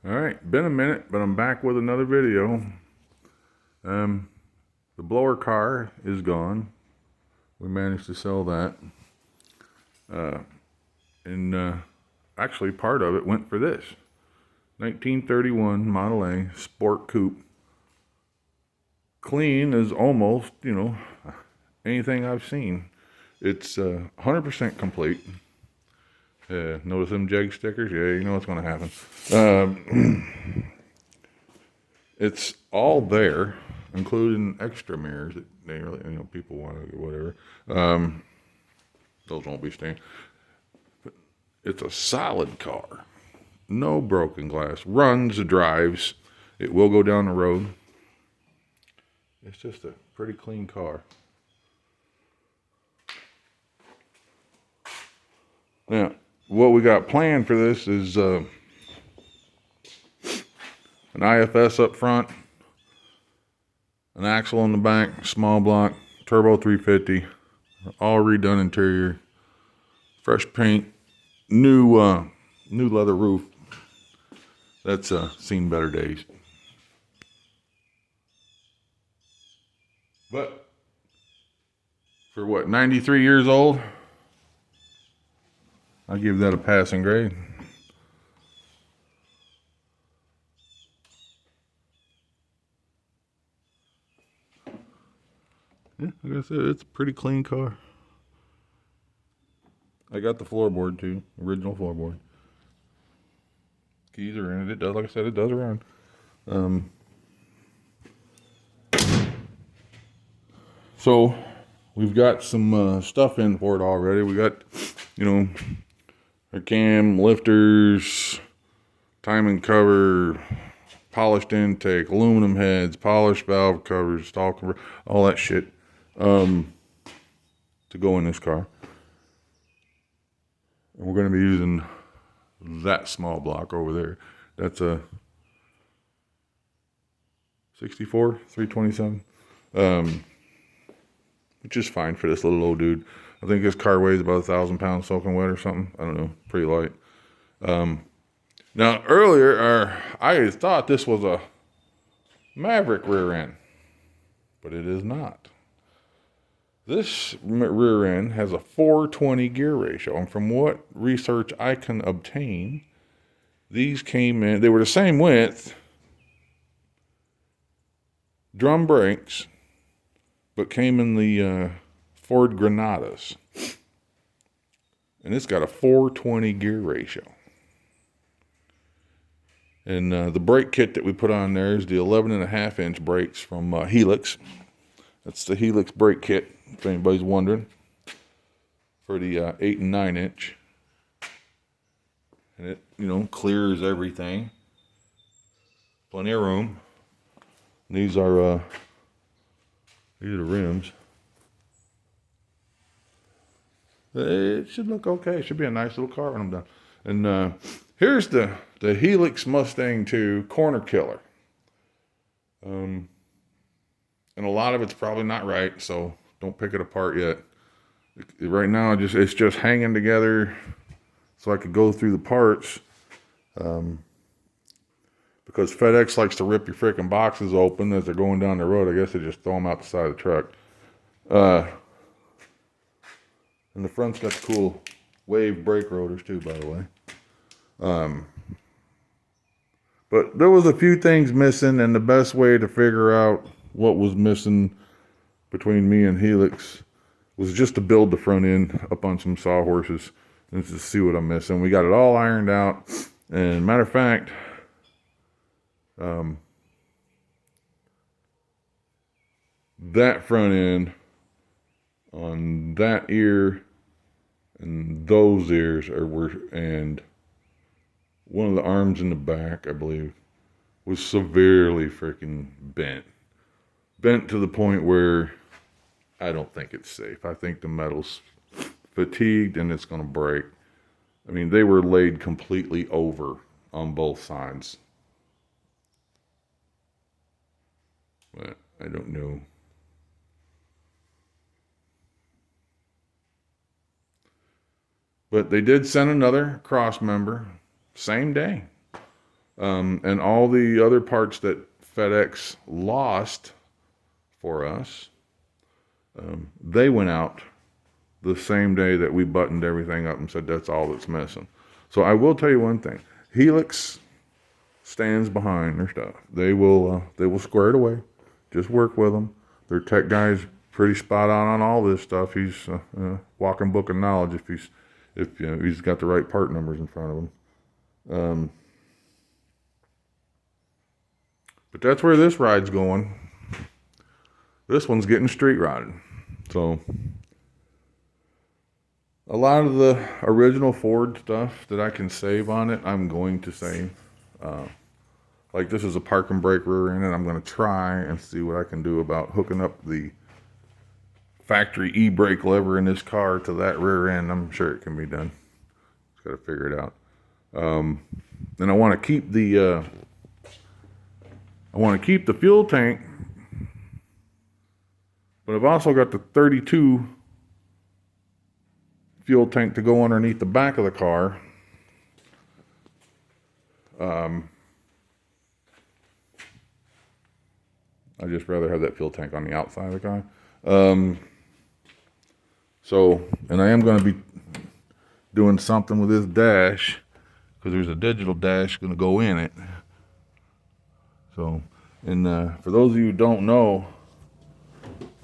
Alright, been a minute, but I'm back with another video. The blower car is gone. We managed to sell that. And actually part of it went for this. 1931 Model A Sport Coupe. Clean as almost, anything I've seen. It's 100% complete. Notice them jag stickers? Yeah, you know what's going to happen. It's all there, including extra mirrors that they really, people want to get whatever. Those won't be staying. But it's a solid car. No broken glass. Runs, drives. It will go down the road. It's just a pretty clean car. Now, what we got planned for this is an IFS up front, an axle on the back, small block, turbo 350, all redone interior, fresh paint, new leather roof. That's seen better days. But for what, 93 years old, I'll give that a passing grade. Yeah, like I said, it's a pretty clean car. I got the floorboard too, original floorboard. Keys are in it. It does, like I said, it does run. So we've got some stuff in for it already. We got, our cam, lifters, timing cover, polished intake, aluminum heads, polished valve covers, stall cover, all that shit to go in this car. And we're going to be using that small block over there. That's a 64, 327, which is fine for this little old dude. I think this car weighs about 1,000 pounds soaking wet or something. I don't know, pretty light. Now earlier, I thought this was a Maverick rear end, but it is not. This rear end has a 420 gear ratio, and from what research I can obtain, these came in, they were the same width, drum brakes, but came in the Ford Granadas. And it's got a 420 gear ratio. And the brake kit that we put on there is the 11.5-inch brakes from Helix. That's the Helix brake kit, if anybody's wondering, for the 8 and 9-inch. And it, clears everything. Plenty of room. And these are the rims. It should look okay. It should be a nice little car when I'm done. And here's the Helix Mustang 2 corner killer. And a lot of it's probably not right, so don't pick it apart yet. Right now, it's just hanging together so I could go through the parts. Because FedEx likes to rip your freaking boxes open as they're going down the road. I guess they just throw them out the side of the truck. And the front's got the cool wave brake rotors too, by the way. But there was a few things missing, and the best way to figure out what was missing between me and Helix was just to build the front end up on some sawhorses and to see what I'm missing. We got it all ironed out, and matter of fact, that front end on that ear and those ears and one of the arms in the back, I believe, was severely freaking bent. Bent to the point where I don't think it's safe. I think the metal's fatigued and it's going to break. I mean, they were laid completely over on both sides. But I don't know. But they did send another cross member, same day. And all the other parts that FedEx lost for us, they went out the same day that we buttoned everything up and said that's all that's missing. So I will tell you one thing: Helix stands behind their stuff. They will square it away. Just work with them. Their tech guy's pretty spot on all this stuff. He's a walking book of knowledge if he's got the right part numbers in front of him. But that's where this ride's going. This one's getting street rodded. So a lot of the original Ford stuff that I can save on it, I'm going to save. Like this is a park and brake rear end, and I'm going to try and see what I can do about hooking up the factory e-brake lever in this car to that rear end. I'm sure it can be done. Just got to figure it out. And I want to keep the fuel tank, but I've also got the 32 fuel tank to go underneath the back of the car. I'd just rather have that fuel tank on the outside of the car. And I am going to be doing something with this dash, because there's a digital dash going to go in it. So, and for those of you who don't know,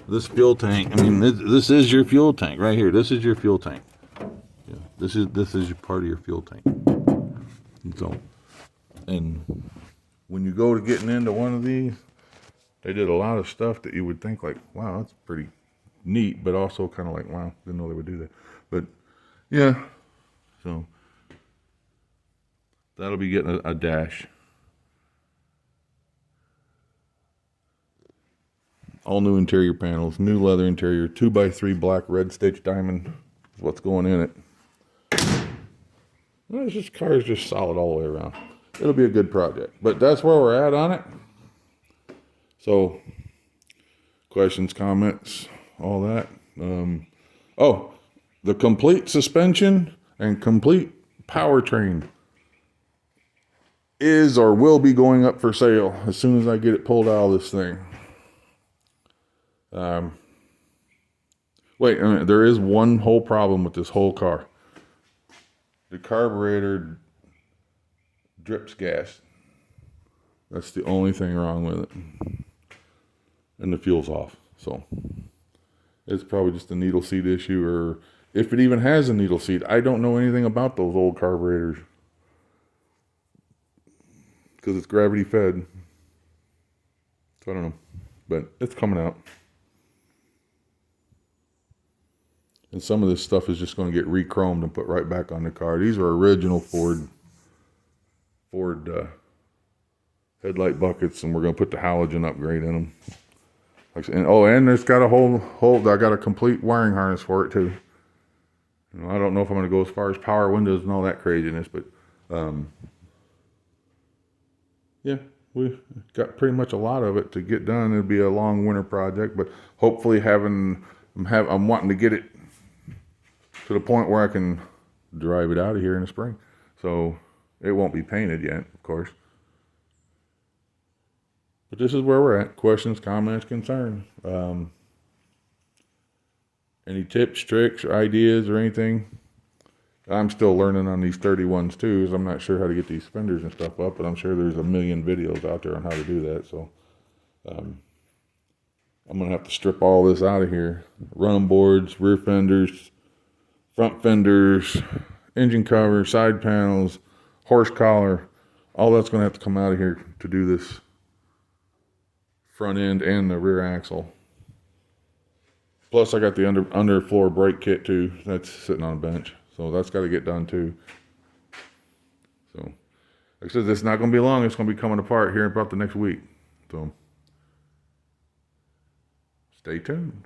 this fuel tank, I mean, this is your fuel tank right here. This is your fuel tank. Yeah, this is part of your fuel tank. And when you go to getting into one of these, they did a lot of stuff that you would think like, wow, that's pretty neat, but also kind of like, wow, didn't know they would do that. But yeah, so that'll be getting a dash. All new interior panels, new leather interior, 2x3 black red stitch diamond is what's going in it. Well, this car is just solid all the way around. It'll be a good project. But that's where we're at on it. So, questions, comments, all that. The complete suspension and complete powertrain is or will be going up for sale as soon as I get it pulled out of this thing. There is one whole problem with this whole car. The carburetor drips gas. That's the only thing wrong with it. And the fuel's off. So it's probably just a needle seat issue, or if it even has a needle seat. I don't know anything about those old carburetors because it's gravity fed. So I don't know. But it's coming out. And some of this stuff is just going to get re-chromed and put right back on the car. These are original Ford headlight buckets, and we're going to put the halogen upgrade in them. And it's got a whole. I got a complete wiring harness for it too. I don't know if I'm going to go as far as power windows and all that craziness, but yeah, we got pretty much a lot of it to get done. It'll be a long winter project, but hopefully I'm wanting to get it to the point where I can drive it out of here in the spring. So it won't be painted yet, of course. But this is where we're at. Questions, comments, concerns. Any tips, tricks, or ideas, or anything? I'm still learning on these 31s too, so I'm not sure how to get these fenders and stuff up, but I'm sure there's a million videos out there on how to do that. So I'm going to have to strip all this out of here. Run boards, rear fenders, front fenders, engine cover, side panels, horse collar. All that's going to have to come out of here to do this front end and the rear axle. Plus I got the underfloor brake kit too. That's sitting on a bench. So that's got to get done too. So like I said, it's not going to be long. It's going to be coming apart here in about the next week. So stay tuned.